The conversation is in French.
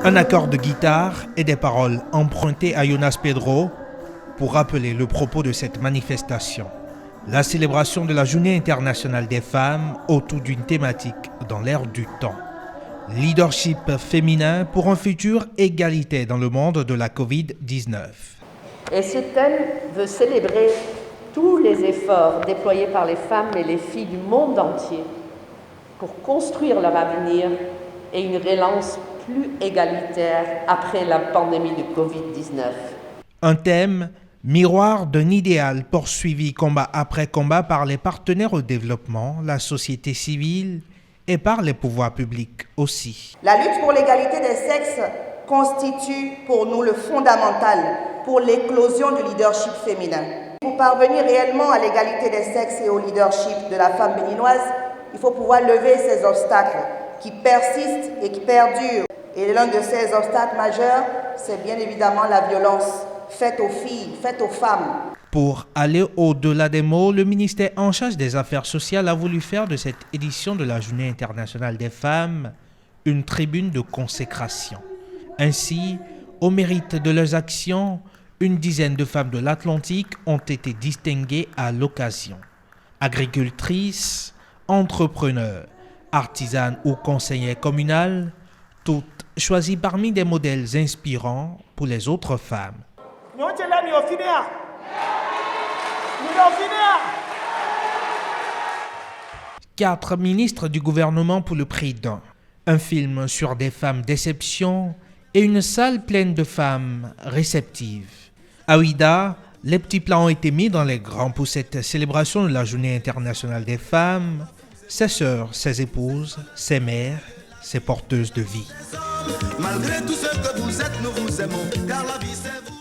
Un accord de guitare et des paroles empruntées à Jonas Pedro pour rappeler le propos de cette manifestation. La célébration de la Journée internationale des femmes autour d'une thématique dans l'air du temps. Leadership féminin pour un futur égalitaire dans le monde de la Covid-19. Et ce thème veut célébrer tous les efforts déployés par les femmes et les filles du monde entier pour construire leur avenir et une relance plus égalitaire après la pandémie de Covid-19. Un thème miroir d'un idéal poursuivi combat après combat par les partenaires au développement, la société civile et par les pouvoirs publics aussi. La lutte pour l'égalité des sexes constitue pour nous le fondamental pour l'éclosion du leadership féminin. Pour parvenir réellement à l'égalité des sexes et au leadership de la femme béninoise, il faut pouvoir lever ces obstacles qui persistent et qui perdurent. Et l'un de ces obstacles majeurs, c'est bien évidemment la violence faite aux filles, faite aux femmes. Pour aller au-delà des mots, le ministère en charge des Affaires sociales a voulu faire de cette édition de la Journée internationale des femmes une tribune de consécration. Ainsi, au mérite de leurs actions, une dizaine de femmes de l'Atlantique ont été distinguées à l'occasion. Agricultrices, entrepreneurs, artisanes ou conseillères communales, toutes choisies parmi des modèles inspirants pour les autres femmes. Quatre ministres du gouvernement pour le prix d'un. Un film sur des femmes d'exception et une salle pleine de femmes réceptives. À Ouidah, les petits plats ont été mis dans les grands pour cette célébration de la Journée internationale des femmes. Ses sœurs, ses épouses, ses mères, ses porteuses de vie. Malgré tout ce que vous êtes, nous vous aimons, car la vie c'est vous.